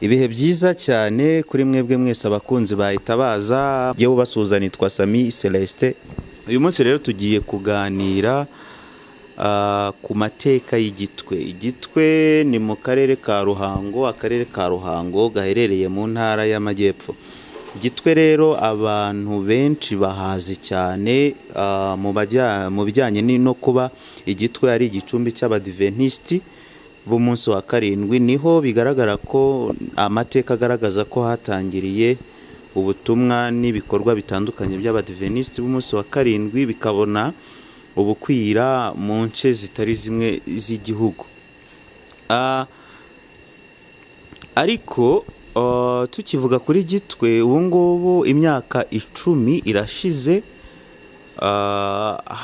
Ibihe byiza cyane kuri mwebwe mwese abakunzi bahitabaza yewe basuhuza nitwa Sami Celestin. Uyu munsi rero tugiye kuganira ku mateka y'Igitwe. Igitwe ni mu karere ka Ruhango, akarere ka Ruhango gaherereye mu ntara y'Amajyepfo. Igitwe rero abantu benshi bahazi cyane mu bijyanye no kuba Igitwe ari igicumbi cy'Abadiventisiti b'umunsi wa karindwi. Niho bigaragara ko amateka agaragaza ko hatangiriye ubutumwa n'ibikorwa bitandukanye by'Abadiventisiti b'umunsi wa karindwi, bikabona ubukwira mu nce zitari zimwe z'igihugu. Ariko tukivuga kuri Gitwe, ubu ngubu imyaka 10 irashize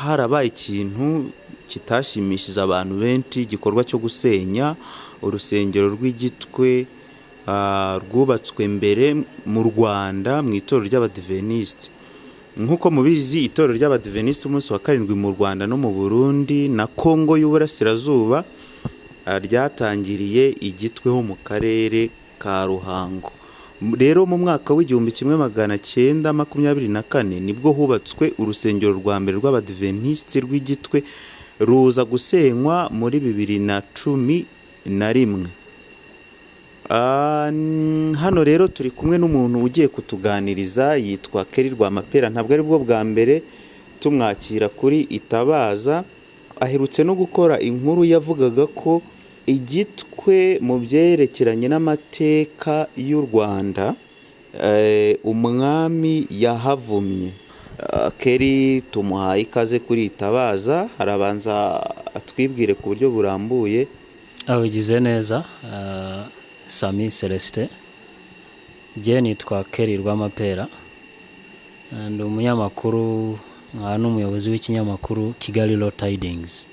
harabaye ikintu kitashimishije abantu benshi, igikorwa cyo gusenya urusengero rw'Igitwe rwubatswe mbere mu Rwanda mu itorero ry'Abadiventisiti. Nk'uko mubizi, itorero ry'Abadiventisiti umunsi wa karindwi mu Rwanda no mu Burundi na Kongo y'Uburasirazuba ryatangiriye Igitwe ho mu karere ka Ruhango. Rero mu mwaka w'1924 nibwo hubatswe urusengero rwa mbere rw'Abadiventisiti rw'Igitwe, ruza gusenywa muri 2011. Hano rero turi kumwe n'umuntu ugiye kutuganiriza, yitwa Keri Rwamapera. Ntabwo ari bwo bwa mbere tumwakira kuri Itabaza. Aherutse no gukora inkuru yavugaga ko Igitwe mu byerekeranye n'amateka y'u Rwanda umwami yahavumye. Keri tumuhaye ikaze kuri Itabaza, harabanza atwibwire ku buryo burambuye. Abigize neza, Sami Celestin. Je nitwa Keri Rwamapera, ndi umunyamakuru n'umuyobozi w'ikinyamakuru Kigali Tidings.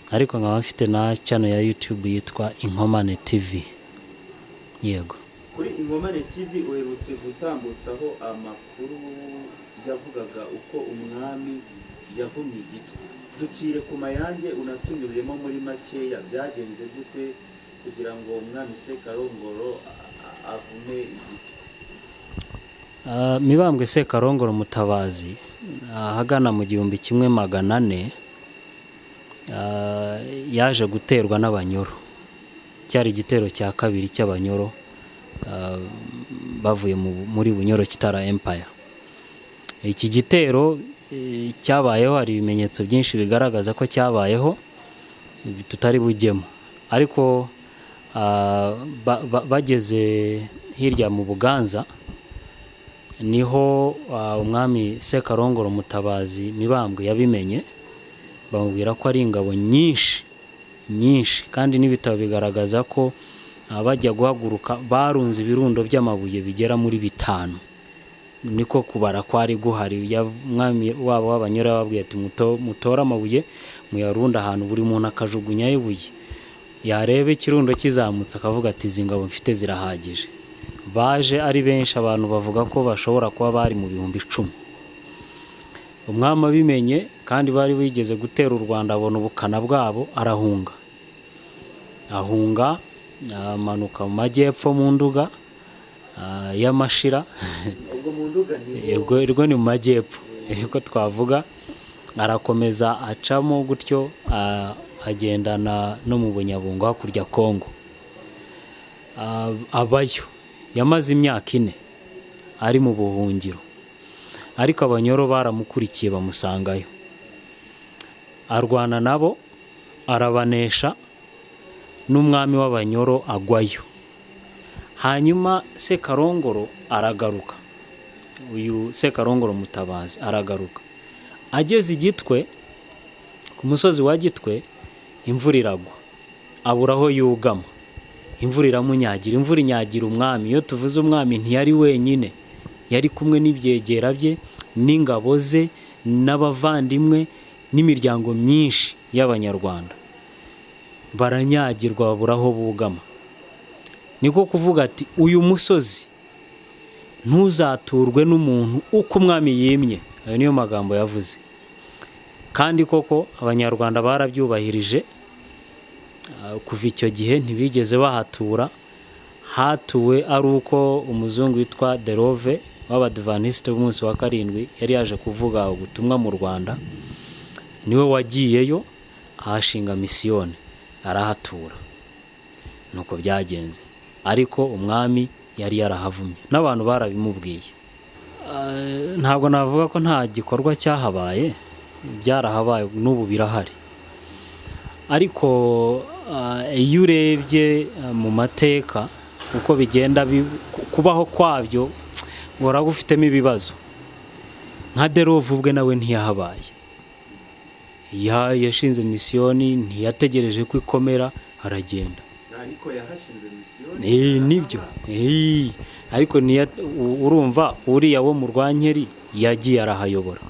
Ariko nkaba mfite na channel ya YouTube yitwa Inkomane TV. Yego. Kuri Inkomane TV uherutse gutambutsaho amakuru yavugaga uko umwami yavumye Igitwe. Ducire ku mayange, unatunyuremo muri makeya byagenze gute kugira ngo umwami Sekarongoro avume Igitwe? Mibambwe Sekarongoro Mutabazi ahagana mu 1400 yaje guterwa n'Abanyoro. Cyari igitero cya kabiri cy'Abanyoro bavuye muri Bunyoro Kitara Empire. Iki gitero cyabayeho, hari ibimenyetso byinshi bigaragaza ko cyabayeho tutari bujyemo, ariko bageze hirya mu Buganza niho umwami Sekarongoro Mutabazi Mibambwe yabimenye, bamubwira ko ari ingabo nyinshi kandi n'ibitabo bigaragaza ko bajya guhaguruka barunze ibirundo by'amabuye bigera muri 5. Niko kubara kwari guhari. Umwami wabo w'Abanyoro babwiye ati mutora amabuye muyarunda ahantu, buri muntu akajugunya ibuye, yarebe ikirundo kizamutse akavuga ati izi ngabo mfite zirahagije. Baje ari benshi, abantu bavuga ko bashobora kuba bari mu 10,000. Umwami abimenye kandi bari bigeze gutera u Rwanda, abona ubukana bwabo, arahunga amanuka mu majyepfo mu Nduga y'Amashira. Ubwo mu Nduga irwo ni mu majyepfo, uko twavuga. Arakomeza acamo gutyo, agendana no mu Bunyabungo hakurya Kongo. Abayo yamaze imyaka 4 ari mu buhungiro, ariko Abanyoro baramukurikiye bamusangayo, arwana nabo arabanesha, n'umwami w'Abanyoro agwayo. Hanyuma Sekarongoro aragaruka, uyu Sekarongoro Mutabazi aragaruka. Ageze Igitwe, ku musozi wa Gitwe, imvura iragwa, aburaho yugama, imvura iramunyagira. Imvura inyagira umwami. Iyo tuvuze umwami ntiyari wenyine, yari kumwe n'ibyegera bye n'ingabo ze n'abavandimwe n'imiryango myinshi y'Abanyarwanda. Baranyagirwa, baburaho bugama. Niko kuvuga ati uyu musozi ntuzaturwe n'umuntu uko umwami yimye. Ayo niyo magambo yavuze. Kandi koko Abanyarwanda barabyubahirije. Kuva icyo gihe ntibigeze bahatura, hatuwe ari uko umuzungu witwa Derove w'Abadivantisite b'umunsi wa karindwi yari yaje kuvuga ubutumwa mu Rwanda, niwe wagiyeyo ahashinga misiyoni arahatura. Nuko byagenze, ariko umwami yari yarahavumye n'abantu barabimubwiye. Ntabwo navuga ko nta gikorwa cyahabaye, byarahabaye n'ubu birahari, ariko iyo urebye mu mateka uko bigenda kubaho kwabyo ngora gufitemo ibibazo. Nka Derove ubwe nawe ntiyahabaye, yashinze misiyoni, ntiyategereje ko ikomera, aragenda. Ariko yahashinze misiyoni nibyo ariko urumva uriya wo mu Rwankeri yagiye arahayobora,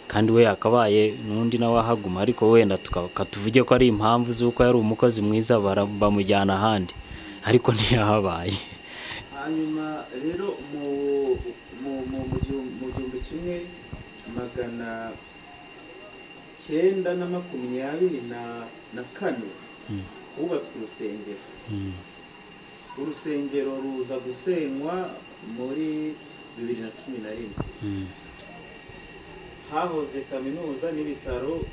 kandi we yakabaye n'undi nawe ahaguma, ariko wenda tuvuge ko ari impamvu z'uko yari umukozi mwiza bamujyana ahandi, ariko ntiyahabaye. Hanyuma rero mu 1924 hubatswe urusengero. Urusengero ruza gusenywa muri 2011. Hahoze kaminuza n'ibitaro,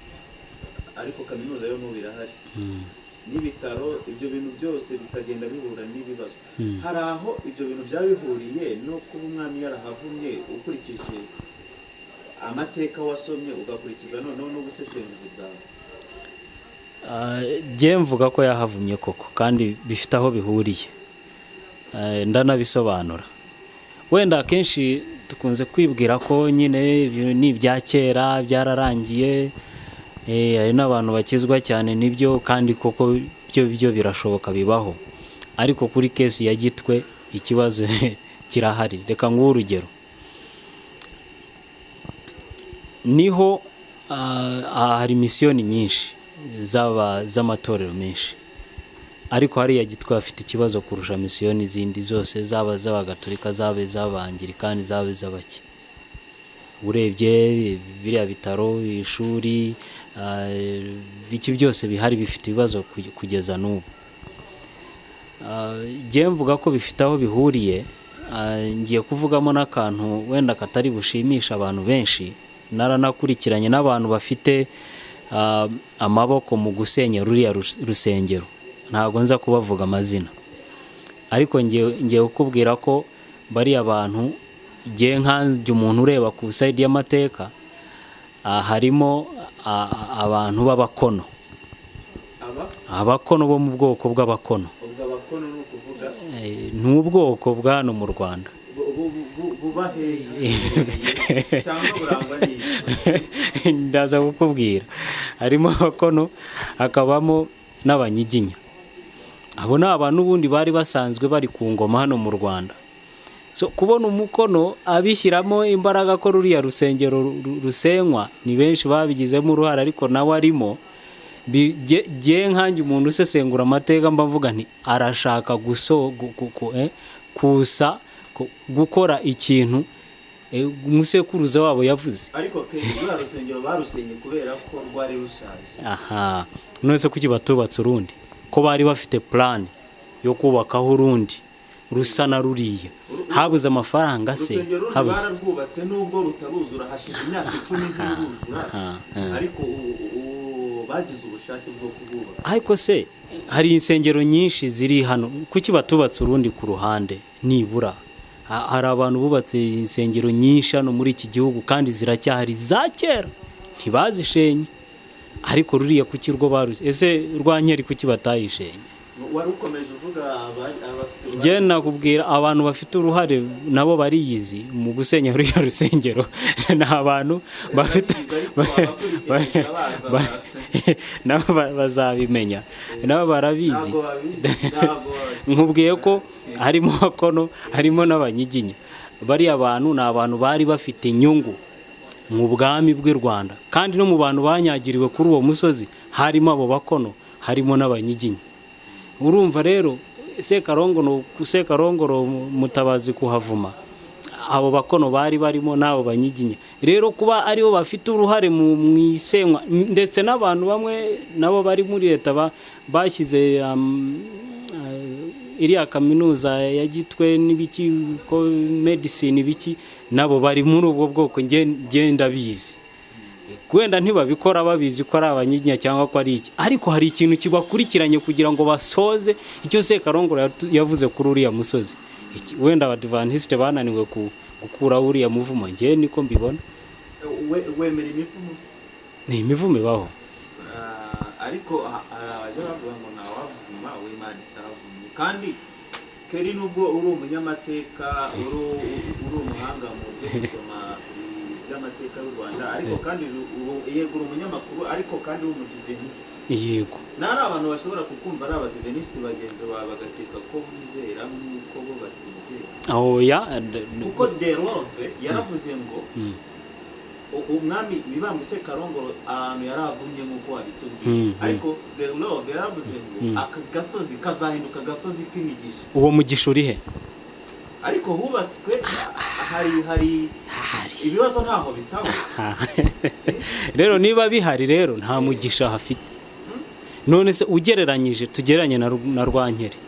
ariko kaminuza yo n'ubu irahari, n'ibitaro, ibyo bintu byose bikagenda bihura n'ibibazo. Hari aho ibyo bintu byabihuriye no kuba umwami yarahavumye, ukurikije amateka wasomye ugakurikiza noneho n'ubusesenguzi bwawe. Jye mvuga ko yahavumye koko, kandi bifite aho bihuriye, ndanabisobanura. Wenda akenshi tukunze kwibwira ko nyine ni ibya kera byararangiye, hari n'abantu bakizwa cyane nibyo, kandi koko byo birashoboka bibaho, ariko kuri kesi ya Gitwe ikibazo kirahari. Reka nguhe urugero. Niho hari misiyoni nyinshi z'amatorero menshi, ariko hariya Gitwe afite ikibazo kurusha misiyoni zindi zose, zaba z'Abagatolika, zaba iz'Abangirikani, zaba iz'abaki. Urebye biriya bitaro, ishuri, biki byose bihari bifite ibibazo kugeza n'ubu. Jye mvuga ko bifite aho bihuriye. Ngiye kuvugamo n'akantu wenda katari bushimisha abantu benshi. Naranakurikiranye n'abantu bafite amaboko mu gusenya ruriya rusengero, ntabwo nza kubavuga amazina, ariko ngiye kukubwira ko bariya abantu, ngiye nkanjye umuntu ureba ku side y'amateka, harimo abantu b'abakono, abakono bo mu bwoko bw'abakono. Ni ubwoko bwa hano mu Rwanda. Ndaza kukubwira. Harimo abakono, hakabamo n'abanyiginya. Abo ni abantu ubundi bari basanzwe bari ku ngoma hano mu Rwanda. So kubona umukono abishyiramo imbaraga ko ruriya rusengero rusenywa, ni benshi babigizemo uruhare, ariko nawe arimo. Jye nkanjye umuntu usesengura amateka mba mvuga nti arashaka kusa gukora ikintu umusekuruza wabo yavuze. Ariko ruriya rusengero barusenye kubera ko rwari rushaje. None se kuki batubatse urundi? Ko bari bafite plan yo kubakaho urundi rusa na ruriya. Habuze amafaranga se, habuze. Bararwubatse nubwo rutaruzura, hashize imyaka 10 ntiruzura, ariko bagize ubushake bwo kububaka. Ariko se hari insengero nyinshi ziri hano, kuki batubatse urundi ku ruhande? Nibura hari abantu bubatse insengero nyinshi hano muri iki gihugu, kandi ziracyahari za kera, ntibazishenye. Ariko ruriya kuki rwo baruse? Ese Rwankeri kuki batayishenye? Wari ukomeje uvuga abafite uruhare. Jye nakubwira abantu bafite uruhare nabo bariyizi mu gusenya ruriya rusengero. N'abantu bafite nabo bazabimenya, nabo barabizi. Nkubwiye ko harimo abakono, harimo n'abanyiginya. Bari abantu ni abantu bari bafite inyungu mu bwami bw'u Rwanda, kandi no mu bantu banyagiriwe kuri uwo musozi harimo abo bakono, harimo n'abanyiginya. Urumva rero Sekarongoro Mutabazi kuhavuma, abo bakono bari barimo n'abo banyiginya. Rero kuba aribo bafite uruhare mu isenywa, ndetse n'abantu bamwe nabo bari muri leta bashyize iriya kaminuza ya Gitwe n'ibiki ko medicine ibiki nabo bari muri ubwo bwoko ngenda bizi kwenda ntibabikora babizi ko ari abanyiginya cyangwa ko ari iki ariko hari ikintu kibakurikiranye kugira ngo basoze icyo Sekarongoro yavuze kuri uriya musozi wenda abadivantiste bananiwe gukura uriya muvumo nge niko mbibona wemera imivumo ni imivumo baho ariko abajya bavuga ngo nta wavuma w'Imana itavumye kandi keri nubwo uri umunyamateka uri umuhanga mu byo gusoma by'amateka y'u Rwanda ariko kandi yego umunyamakuru ariko kandi w'umudiveniste yego nari abantu bashobora kukumva ari abadiveniste bagenzi bawe bagakeka ko bizera nk'uko bo batizera oya kuko Derove yaravuze ngo umwami Mibambwe Sekarongoro ahantu yaravumye nk'uko wabitubwiye ariko Derove yaravuze ngo aka gasozi kazahinduka agasozi k'imigisha uwo mugisha uri he ariko hubatswe hari ibibazo ntaho bitaba rero niba bihari rero nta mugisha hafite none se ugereranyije tugeranye na Rwankeri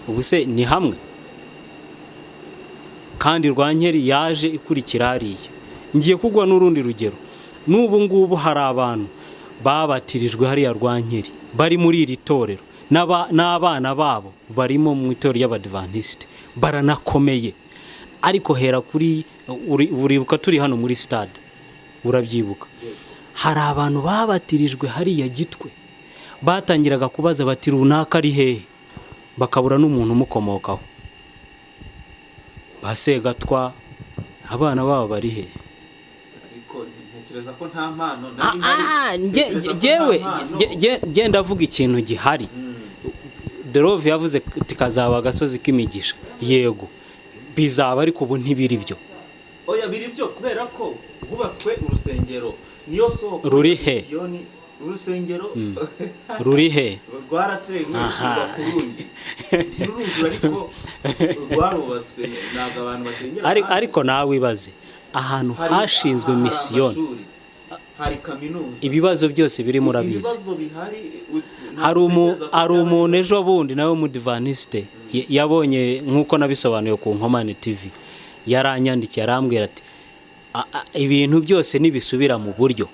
ubu se ni hamwe kandi Rwankeri yaje ikurikira hariya ngiye kugwa n'urundi rugero n'ubu ngubu hari abantu babatirijwe hariya Rwankeri bari muri iri torero n'abana babo barimo mu itorero y'abadivantiste baranakomeye ariko hera kuri uribuka turi hano muri stade urabyibuka hari abantu babatirijwe hariya Gitwe batangiraga kubaza bati runaka ari hehe bakabura n'umuntu umukomokaho basegatwa abana babo bari hehe ariko ntekereza ko nta mpano nge ndavuga ikintu gihari Derove yavuze kazaba agasozi k'imigisha yego bizaba ariko ubu ntibiri byo oya biri byo kubera ko hubatswe urusengero niyo soko ruri he urusengero ruri he rwarasenywe kurundi n'uruzura ariko rwarubatswe naga abantu basengera ariko nawe ibaze ahantu hashinzwe misiyoni hari kaminuza ibibazo byose biri murabizi ibibazo bihari hari umuntu ejo bundi nawe mudivaniste yabonye nkuko nabisobanuye ku Inkomane TV yaranyandikiye arambwira ati ibintu byose nibisubira mu buryo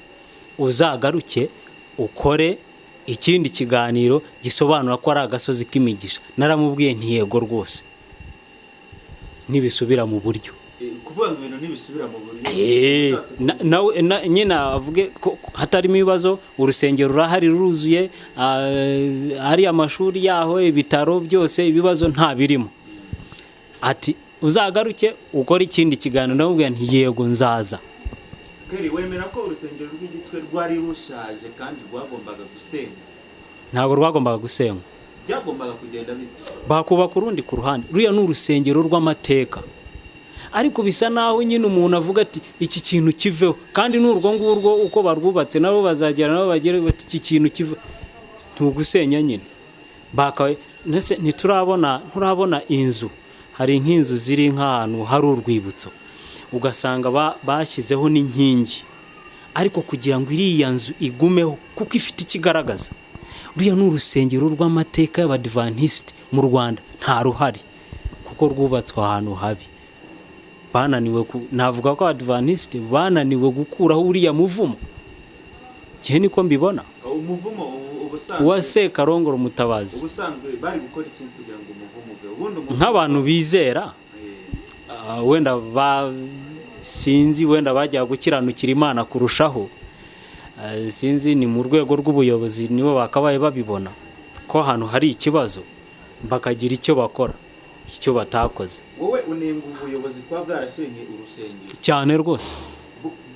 uzagaruke ukore ikindi kiganiro gisobanura ko ari agasozi k'imigisha naramubwiye ntiyego rwose nibisubira mu buryo kuvuga ngo ibintu nibisubira mu buryo nawe nyine avuge ko hatarimo ibibazo urusengero rurahari ruruzuye ari amashuri yaho ibitaro byose ibibazo nta birimo ati uzagaruke ukora ikindi kiganiro namubwiye ntiyego nzaza keri wemera ko urusengero rw'Igitwe rwari rushaje kandi rwagombaga gusenywa ntabwo rwagombaga gusenywa byagombaga kugenda bite bakubaka urundi ku ruhande ruriya ni urusengero rw'amateka ariko bisa naho nyine umuntu avuga ati iki kintu kiveho kandi n'urwo ngurwo uko barwubatse nabo bazagera nabo bagere bati iki kintu kive ntugusenya nyine bakawe nese nturabona inzu hari nk'inzu ziri nk'ahantu hari urwibutso ugasanga bashyizeho n'inkingi ariko kugira ngo iriya nzu igumeho kuko ifite ikigaragaza uriya ni urusengero rw'amateka y'abadivantiste mu Rwanda nta ruhari kuko rwubatswe ahantu habi bananiwe navuga ko abadivantiste bananiwe gukuraho uriya muvumo cye niko mbibona umuvumo ubusanzwe wa Sekarongoro Mutabazi ubusanzwe bari gukora ikintu kugira ngo umuvumo uve ubundi nk'abantu bizera wenda sinzi wenda bajya gukiranukira Imana kurushaho sinzi ni mu rwego rw'ubuyobozi nibo bakabaye babibona ko ahantu hari ikibazo bakagira icyo bakora icyo batakoze wowe unenga ubuyobozi kwa bwarasenye urusengero cyane rwose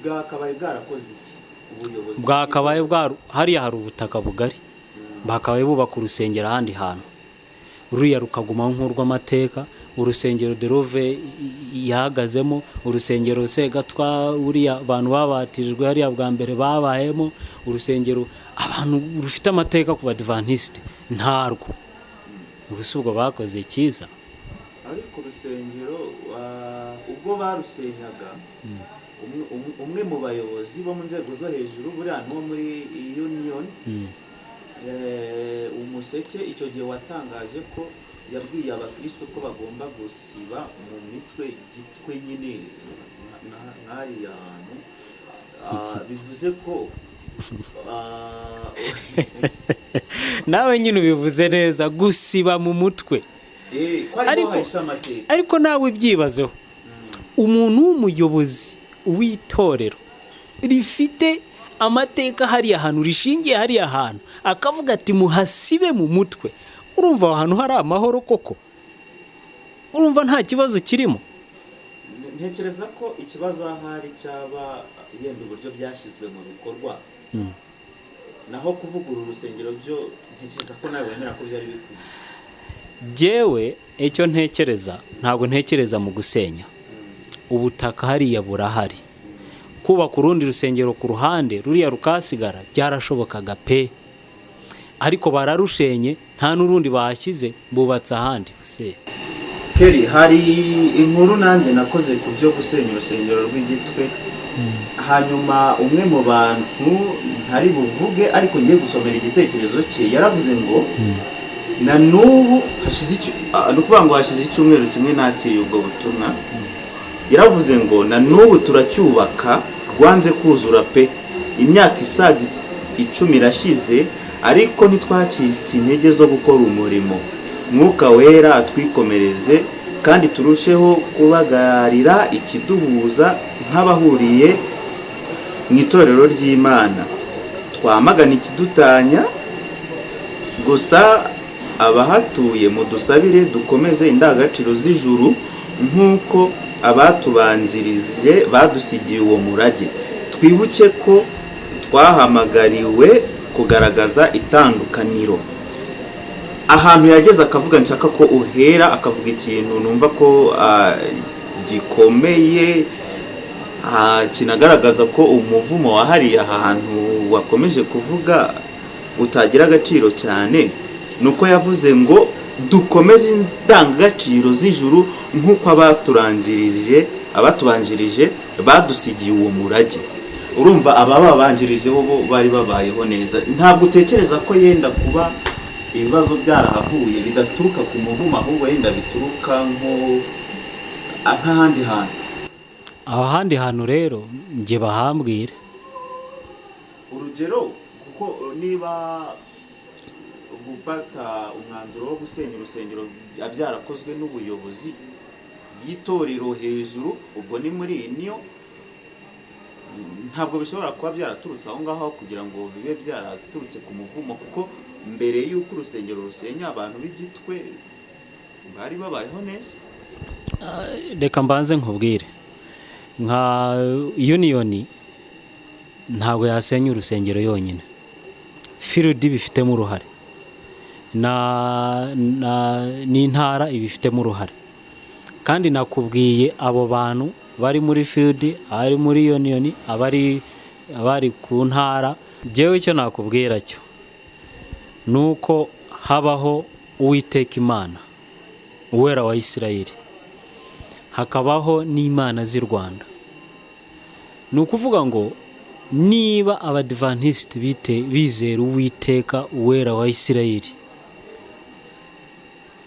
bwakabaye bwarakoze iki ubuyobozi bwakabaye hariya hari ubutaka bugari bakabaye bubaka urusengero ahandi hantu ruriya rukagumaho nk'urw'amateka urusengero Derove yahagazemo urusengero Segatwa uriya abantu babatijwe hariya bwa mbere babayemo urusengero abantu rufite amateka ku badivantiste ntarwo ubwo bakoze cyiza ariko urusengero ubwo barusenyaga umwe mu bayobozi bo mu nzego zo hejuru buriya no muri union umuseke icyo gihe watangaje ko yabwiye abakristo ko bagomba gusiba mu mitwe Gitwe nyine nk'ariya hantu bivuze ko nawe nyine ubivuze neza, gusiba mu mutwe. Ariko nawe ibyibazeho, umuntu w'umuyobozi w'itorero rifite amateka hariya hantu, rishingiye hariya hantu, akavuga ati muhasibe mu mutwe, urumva aho hantu hari amahoro koko? Urumva nta kibazo kirimo? Ntekereza ko ikibazo ahari cyaba yenda uburyo byashyizwe mu bikorwa, naho kuvugurura urusengero byo ntekereza ko nawe wemera ko byari bikwiye. Jewe icyo ntekereza, ntabwo ntekereza mu gusenya. Ubutaka hariya burahari, kubaka urundi rusengero ku ruhande ruriya rukasigara byarashobokaga pe, ariko bararushenye, nta n'urundi bahashyize, bubatse ahandi. Keri, hari inkuru nanjye nakoze ku byo gusenya urusengero rw'Igitwe, hanyuma umwe mu bantu ntari buvuge ariko ngiye gusomera igitekerezo cye, yaravuze ngo na n'ubu hashize icyumweru kimwe nakiriye ubwo butumwa, yaravuze ngo na n'ubu turacyubaka, rwanze kuzura pe, imyaka isaga 10 irashize, ariko ntitwacitse intege zo gukora umurimo. Mwuka wera atwikomereze kandi turusheho kubagarira ikiduhuza nk'abahuriye mu itorero ry'Imana. Twamagana ikidutanya, gusa abahatuye mudusabire dukomeze indangagaciro z'ijuru nk'uko abatubanzirije badusigiye uwo murage. Twibuke ko twahamagariwe kugaragaza itandukaniro. Ahantu yageze akavuga nshaka ko uhera, akavuga ikintu numva ko gikomeye, kinagaragaza ko umuvumo wahariye ahantu wakomeje kuvuga utagira agaciro cyane, nuko yavuze ngo dukomeze indangagaciro z'ijuru nk'uko abatubanjirije badusigiye uwo murage. Urumva ababanjirije bo bari babayeho neza. Ntabwo utekereza ko yenda kuba ibibazo byarahavuye bidaturuka ku muvumo, ahubwo yenda bituruka nk'ahandi hantu? Aho handi hantu rero njye bahambwire urugero, kuko niba gufata umwanzuro wo gusenya urusengero byarakozwe n'ubuyobozi y'itorero hejuru, ubwo ni muri niyo, ntabwo bishobora kuba byaraturutse aho ngaho kugira ngo bibe byaraturutse ku muvumo, kuko mbere y'uko urusengero rusenya abantu b'Igitwe bari babayeho neza. Reka mbanze nkubwire, nka Union ntabwo yasenya urusengero yonyine, Field bifitemo uruhare, n'intara ibifitemo uruhare. Kandi nakubwiye abo bantu bari muri Field, abari muri Union, abari ku ntara, jewe icyo nakubwira cyo nuko habaho Uwiteka Imana, uwera wa Isirayeli, hakabaho n'Imana z'i Rwanda. Nukuvuga ngo niba Abadivantiste bizera Uwiteka uwera wa Isirayeli,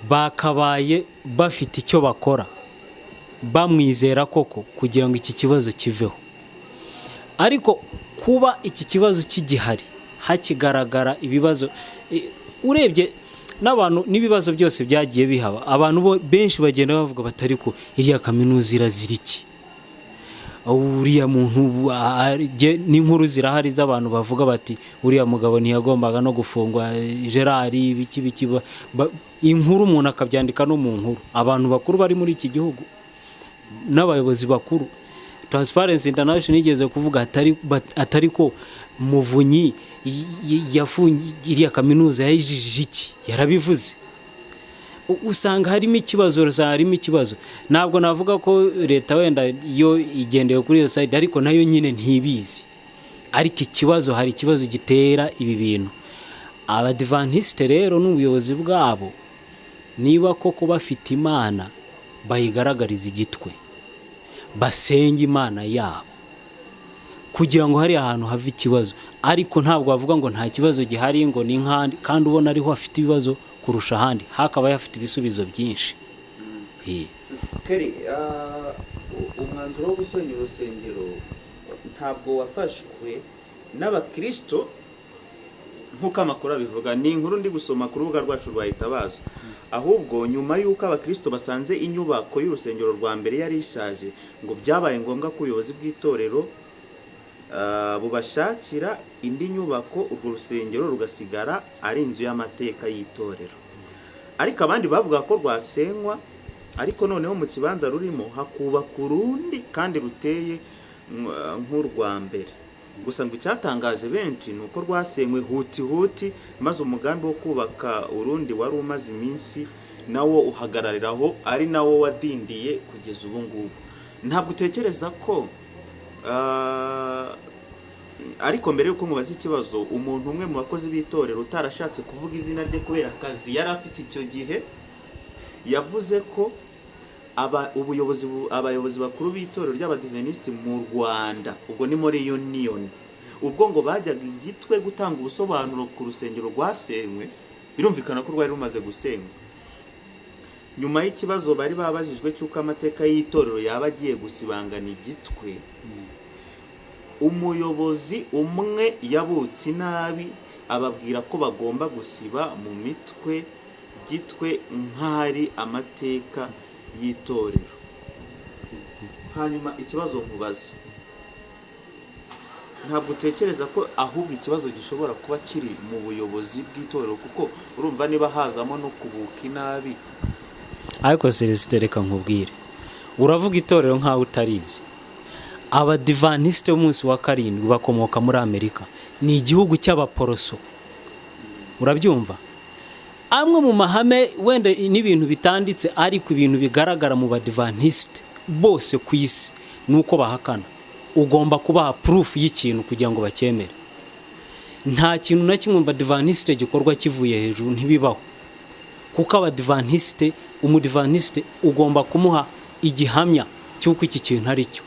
bakabaye bafite icyo bakora, bamwizera koko kugira ngo iki kibazo kiveho. Ariko kuba iki kibazo kigihari, hakigaragara ibibazo, urebye n'abantu n'ibibazo byose byagiye bihaba, abantu benshi bagenda bavuga batari ko iriya kaminuza irazira iki, uriya muntu n'inkuru zirahari z'abantu bavuga bati uriya mugabo ntiyagombaga no gufungwa, Gerard biki inkuru umuntu akabyandika no mu nkuru. Abantu bakuru bari muri iki gihugu n'abayobozi bakuru, Transparency International igeze kuvuga atari ko Muvunyi yafungiriye kaminuza yayijijije iki, yarabivuze. Usanga harimo ikibazo, ntabwo navuga ko leta wenda yo igendeye kuri iyo side, ariko nayo nyine ntibizi. Ariko hari ikibazo gitera ibi bintu. Abadivantiste rero n'ubuyobozi bwabo, niba koko bafite Imana bayigaragariza Igitwe, basenga Imana yabo kugira ngo hari ahantu have ikibazo. Ariko ntabwo bavuga ngo nta kibazo gihari, ngo ni nkandi, kandi ubona ariho afite ibibazo kurusha ahandi hakaba hafite ibisubizo byinshi. Keri, umwanzuro wo gusenya urusengero ntabwo wafashwe n'abakristo nk'uko amakuru abivuga. Ni inkuru ndi gusoma ku rubuga rwacu rwa Itabaza, ahubwo nyuma y'uko abakristo basanze inyubako y'urusengero rwa mbere yari ishaje, ngo byabaye ngombwa ko ubuyobozi bw'itorero bubashakira indi nyubako, urwo rusengero rugasigara ari inzu y'amateka y'itorero. Ariko abandi bavuga ko rwasenywa, ariko noneho mu kibanza rurimo hakubaka urundi kandi ruteye nk'urwa mbere. Gusa ngo icyatangaje benshi ni uko rwasenywe huti maze umugambi wo kubaka urundi wari umaze iminsi nawo uhagarariraho, ari nawo wadindiye kugeza ubu ngubu. Ntabwo utekereza ko ariko mbere yuko mubaza ikibazo, umuntu umwe mu bakozi b'itorero utarashatse kuvuga izina rye kubera akazi yari afite icyo gihe, yavuze ko abayobozi bakuru b'itorero ry'Abadiventisiti mu Rwanda, ubwo ni muri Union, ubwo ngo bajyaga Gitwe gutanga ubusobanuro ku rusengero rwasenywe, birumvikana ko rwari rumaze gusenywa. Nyuma y'ikibazo bari babajijwe cy'uko amateka y'itorero yaba agiye gusibangana Gitwe, umuyobozi umwe yabutse inabi ababwira ko bagomba gusiba mu mitwe Gitwe nk'ari amateka y'itorero. Hanyuma ikibazo nkubaza, ntabwo utekereza ko ahubwo ikibazo gishobora kuba kiri mu buyobozi bw'itorero? Kuko urumva niba hazamo no kubuka inabi. Ariko Celestin, reka nkubwire, uravuga itorero nkaho utarizi. Abadivantisite b'umunsi wa karindwi bakomoka muri Amerika, ni igihugu cy'abaporoso, urabyumva? Amwe mu mahame wenda n'ibintu bitanditse, ariko ibintu bigaragara mu Badivantiste bose ku isi nuko bahakana. Ugomba kubaha proof y'ikintu kugira ngo bacyemere. Nta kintu na kimwe mu Badivantiste gikorwa kivuye hejuru, ntibibaho. Kuko Abadivantisite, umudivantiste ugomba kumuha igihamya cy'uko iki kintu ari cyo,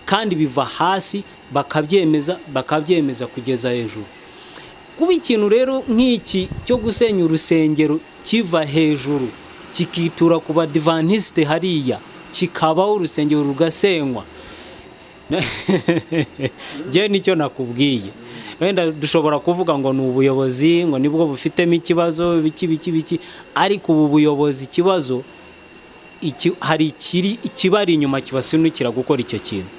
kandi biva hasi bakabyemeza kugeza hejuru. Kuba ikintu rero nk'iki cyo gusenya urusengero kiva hejuru kikitura ku Badivantiste hariya, kikabaho urusengero rugasenywa, je nicyo nakubwiye. Wenda dushobora kuvuga ngo ni ubuyobozi, ngo nibwo bufitemo ikibazo biki, ariko ubu buyobozi ikibazo hari ikibari inyuma kibasunukira gukora icyo kintu.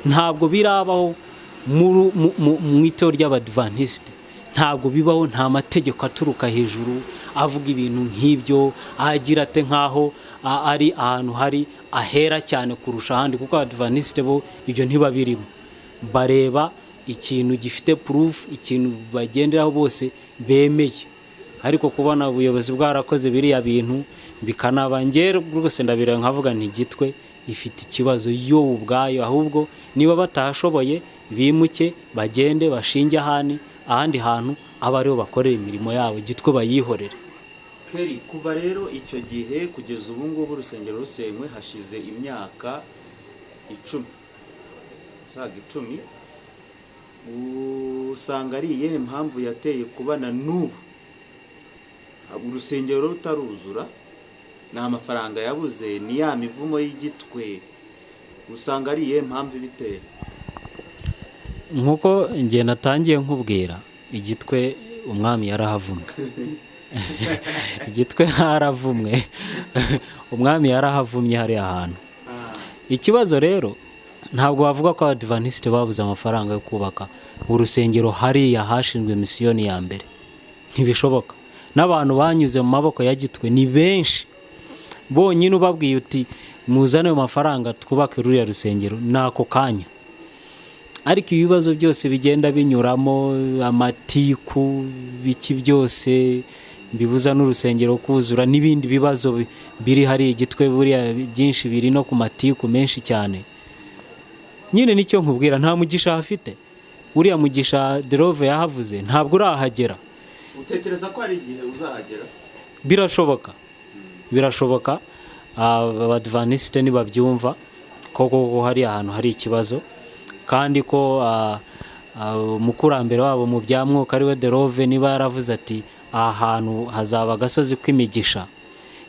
Ntabwo birabaho mu itorero ry'Abadivantiste, ntabwo bibaho. Nta mategeko aturuka hejuru avuga ibintu nk'ibyo, agira ate nkaho ari ahantu hari ahera cyane kurusha ahandi, kuko Abadivantiste bo ibyo ntibabirimo. Bareba ikintu gifite proof, ikintu bagenderaho bose bemeye. Ariko kubona ubuyobozi bwarakoze biriya bintu bikanaba, ngere rwose ndabira nkavuga nti Gitwe ifite ikibazo yo ubwayo, ahubwo niba batahashoboye bimuke bagende bashinge ahandi hantu aba ariho bakorera imirimo yabo, Gitwe bayihorere. Keri, kuva rero icyo gihe kugeza ubu ngubu urusengero rusenywe hashize imyaka 10, usanga ari iyihe mpamvu yateye kubana n'ubu urusengero rutaruzura? Ni amafaranga yabuze? Ni ya mivumo y'Igitwe? Usanga ari iyihe mpamvu ibitera? Nkuko ngiye natangiye nkubwira, Igitwe umwami yarahavumwe. Igitwe haravumwe, umwami yarahavumye hari ahantu. Ikibazo rero ntabwo bavuga ko Abadivantiste babuze amafaranga yo kubaka urusengero hariya hashinzwe misiyoni ya mbere. Ntibishoboka. N'abantu banyuze mu maboko ya Gitwe ni benshi. Bonyine ubabwiye uti muzane ayo mafaranga twubake ruriya rusengero, nako kanya. Ariko ibibazo byose bigenda binyuramo, amatiku biki byose bibuza n'urusengero kuzura, n'ibindi bibazo biri hari Gitwe buriya byinshi biri no ku matiku menshi cyane. Nyine nicyo nkubwira, nta mugisha afite. Uriya mugisha Derove yahavuze ntabwo urahagera. Utekereza ko hari igihe uzahagera? Birashoboka. Abadivantiste nibabyumva koko hari ahantu hari ikibazo, kandi ko umukurambere wabo mu byamwuka ariwe Derove niba yaravuze ati ahantu hazaba agasozi kw'imigisha.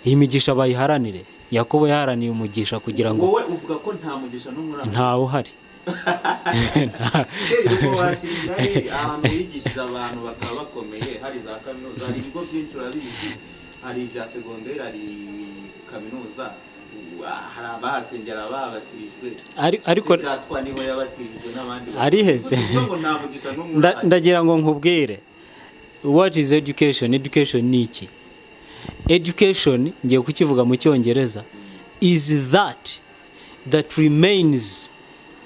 Iyi migisha bayiharanire. Yakobo yaharaniye umugisha kugira ngo wowe uvuga ko nta mugisha n'umuranga ntawe uhari. Rero washinga ahantu yigishije abantu bakaba bakomeye, hari za kaminuza, hari ibigo byinshi urabizi, hari ibya segonderi, hari kaminuza, hari abahasengera babatirijwe, ariko gatwa niho yabatirijwe n'abandi ari heze. Ndagira ngo nkubwire, what is education? Education ni iki? Education, ngiye kukivuga mu Cyongereza, is that remains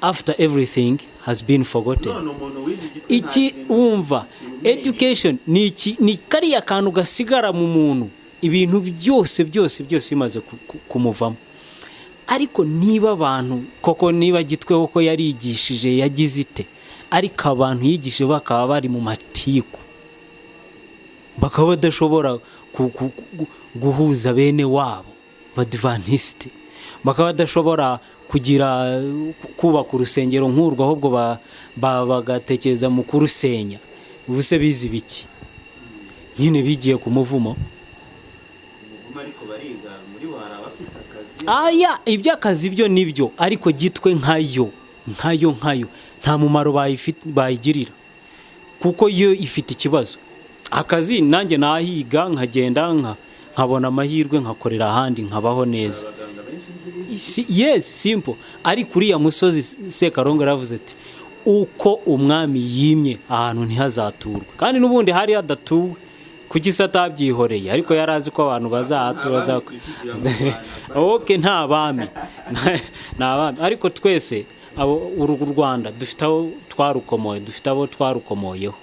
after everything has been forgotten. Iki umva, education ni iki? Ni kariya kantu gasigara mu muntu ibintu byose bimaze kumuvamo. Ariko niba abantu koko, niba Gitwe koko yarigishije yagize ite, ariko abantu yigishije bakaba bari mu matiku, bakaba badashobora guhuza bene wabo badivantiste, bakaba badashobora kugira kubaka urusengero nk'urwo, ahubwo bagatekereza mu kurusenya. Ubuse bizi biki? Nyine bigiye ku muvumo. Ariko bariga muri bo hari abafite akazi. Aya iby'akazi byo nibyo, ariko Gitwe nkayo nta mumaro bayigirira, kuko yo ifite ikibazo. Akazi nanjye nahiga nkagenda nkabona amahirwe nkakorera ahandi nkabaho neza. Yes, simple. Ariko uriya musozi Sekarongoro yavuze ati uko umwami yimye ahantu ntihazaturwa, kandi n'ubundi hari hadatuwe kuki se atabyihoreye, ariko yarazi ko abantu bazahatura. Okay, nta bami ariko twese uru Rwanda dufite abo twarukomoye, dufite abo twarukomoyeho,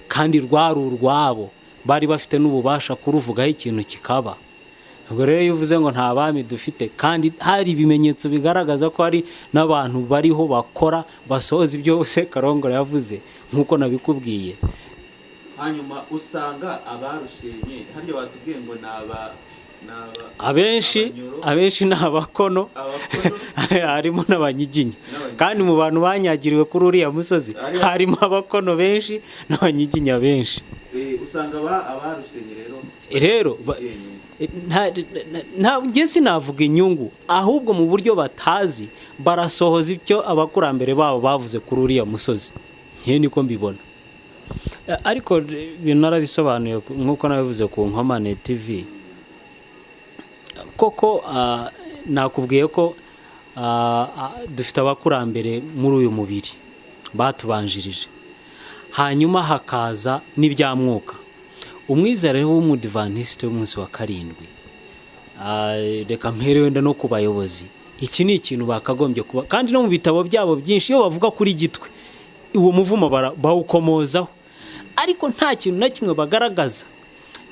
kandi rwari urwabo, bari bafite n'ububasha kuruvugaho ikintu kikaba. Ubwo rero iyo uvuze ngo nta bami dufite, kandi hari ibimenyetso bigaragaza ko hari n'abantu bariho bakora basohoza ibyo Sekarongoro yavuze nk'uko nabikubwiye. Hanyuma usanga abarushenye haryo batubwiye ngo abenshi ni abakono, harimo n'abanyiginya, kandi mu bantu banyagiriwe kuri uriya musozi harimo abakono benshi n'abanyiginya benshi. Usanga abarushenye rero nta sinavuga inyungu, ahubwo mu buryo batazi barasohoza icyo abakurambere babo bavuze kuri uriya musozi. Ngiye niko mbibona. Ariko binarabisobanuye nk'uko nabivuze ku Inkomane TV. Koko nakubwiye ko dufite abakurambere muri uyu mubiri batubanjirije, hanyuma hakaza n'ibyamwuka. Umwizera w'umudivantiste w'umunsi wa karindwi, reka mpere wenda no ku bayobozi, iki ni ikintu bakagombye kuba, kandi no mu bitabo byabo byinshi iyo bavuga kuri Gitwe uwo muvumo bawukomozaho, ariko nta kintu na kimwe bagaragaza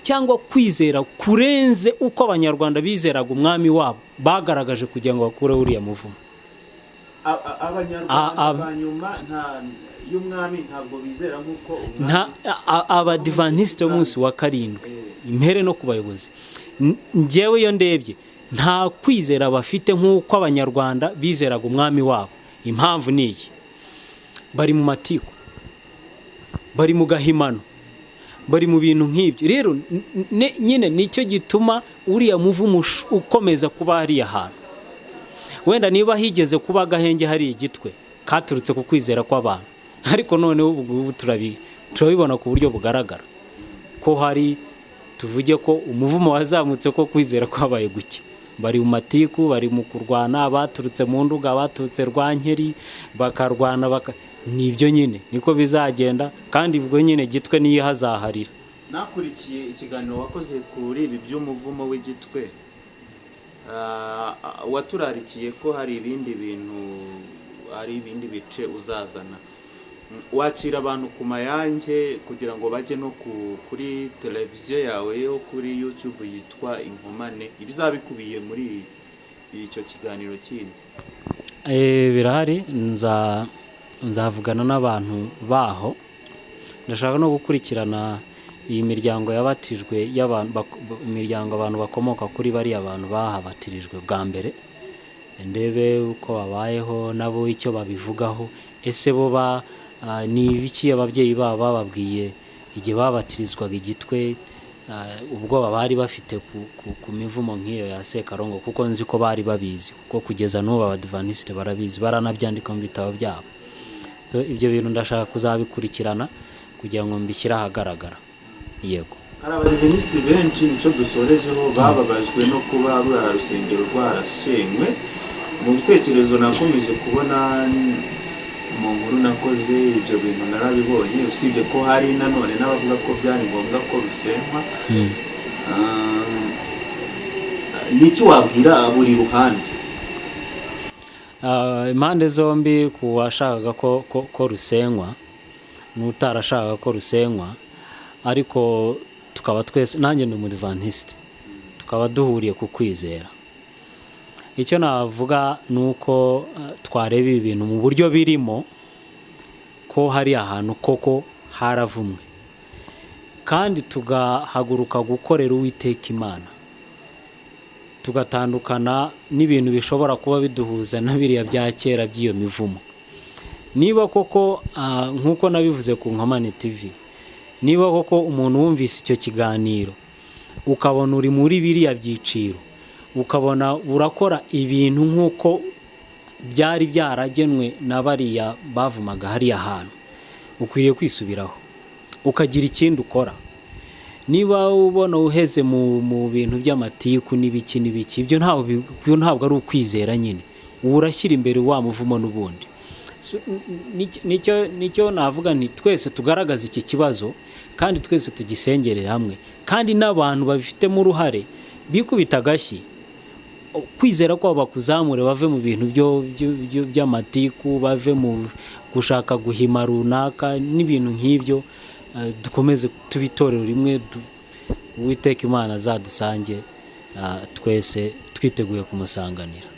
cyangwa kwizera kurenze uko abanyarwanda bizeraga umwami wabo bagaragaje kugira ngo bakure uriya muvumo. Abanyarwanda banyuma y'umwami ntabwo bizera nk'uko abadivantiste b'umunsi wa karindwi, impere no ku bayobozi, njyewe iyo ndebye nta kwizera bafite nk'uko abanyarwanda bizeraga umwami wabo. Impamvu ni iyi: bari mu matiku, bari mu gahimano, bari mu bintu nk'ibyo. Rero nyine nicyo gituma uriya muvumo ukomeza kuba hariya hantu. Wenda niba higeze kuba agahenge hari Gitwe katurutse ku kwizera kw'abantu, ariko noneho ubu turabibona ku buryo bugaragara ko hari, tuvuge ko umuvumo wazamutse ko kwizera kwabaye guke. Bari mu matiku, bari mu kurwana, abaturutse mu Nduga, abaturutse Rwankeri bakarwana, nibyo nyine niko bizagenda, kandi ubwo nyine Gitwe niyo hazaharira. Nakurikiye ikiganiro wakoze kuri ibi by'umuvumo w'Igitwe, waturarikiye ko hari ibindi bintu, hari ibindi bice uzazana. Wacira abantu ku mayange kugira ngo bajye no kuri televiziyo yawe yo kuri YouTube yitwa Inkomane, ibizabikubiye muri icyo kiganiro kindi? Birahari, nzavugana n'abantu baho. Ndashaka no gukurikirana iyi miryango yabatijwe imiryango abantu bakomoka kuri bari abantu bahabatirijwe bwa mbere, ndebe uko babayeho nabo icyo babivugaho. Ese bo ni ibiki ababyeyi babo bababwiye igihe babatirizwaga igitwe, ubwoba bari bafite ku mivumo nk'iyo ya Sekarongoro, kuko nzi ko bari babizi, kuko kugeza n'ubu abadivantisite barabizi, baranabyandika mu bitabo byabo. Ibyo bintu ndashaka kuzabikurikirana kugira ngo mbishyire ahagaragara. Yego, hari abadivantisite benshi nicyo dusorejeho bababajwe no kuba ruriya rusengero rwarasenywe. Mu bitekerezo nakomeje kubona mu nkuru nakoze, ibyo bintu narabibonye, usibye ko hari nanone n'abavuga ko byari ngombwa ko rusenywa. Niki wabwira buri ruhande? Impande zombi, ku washakaga ko rusenywa n'utarashakaga ko rusenywa, ariko tukaba twese, nanjye ndi umudivantiste, tukaba duhuriye ku kwizera. Icyo navuga ni uko twareba ibintu mu buryo birimo, ko hari ahantu koko haravumwe, kandi tugahaguruka gukorera Uwiteka Imana, tugatandukana n'ibintu bishobora kuba biduhuza na biriya bya kera by'iyo mivumo. Niba koko nk'uko nabivuze ku Inkomane TV, niba koko umuntu wumvise icyo kiganiro ukabona uri muri biriya byiciro, ukabona urakora ibintu nk'uko byari byaragenwe na bariya bavumaga hariya hantu, ukwiriye kwisubiraho ukagira ikindi ukora. Niba ubona uheze mu bintu by'amatiku n'ibiki, ibyo ntabwo ari ukwizera nyine, urashyira imbere wa muvumo n'ubundi. Nicyo navuga nti twese tugaragaza iki kibazo, kandi twese tugisengerere hamwe, kandi n'abantu babifitemo uruhare bikubita agashyi, kwizera ko bakuzamure, bave mu bintu by'amatiku, bave mu gushaka guhima runaka n'ibintu nk'ibyo. Dukomeze tubitorero rimwe, Uwiteka Imana azadusange, twese twiteguye kumusanganira.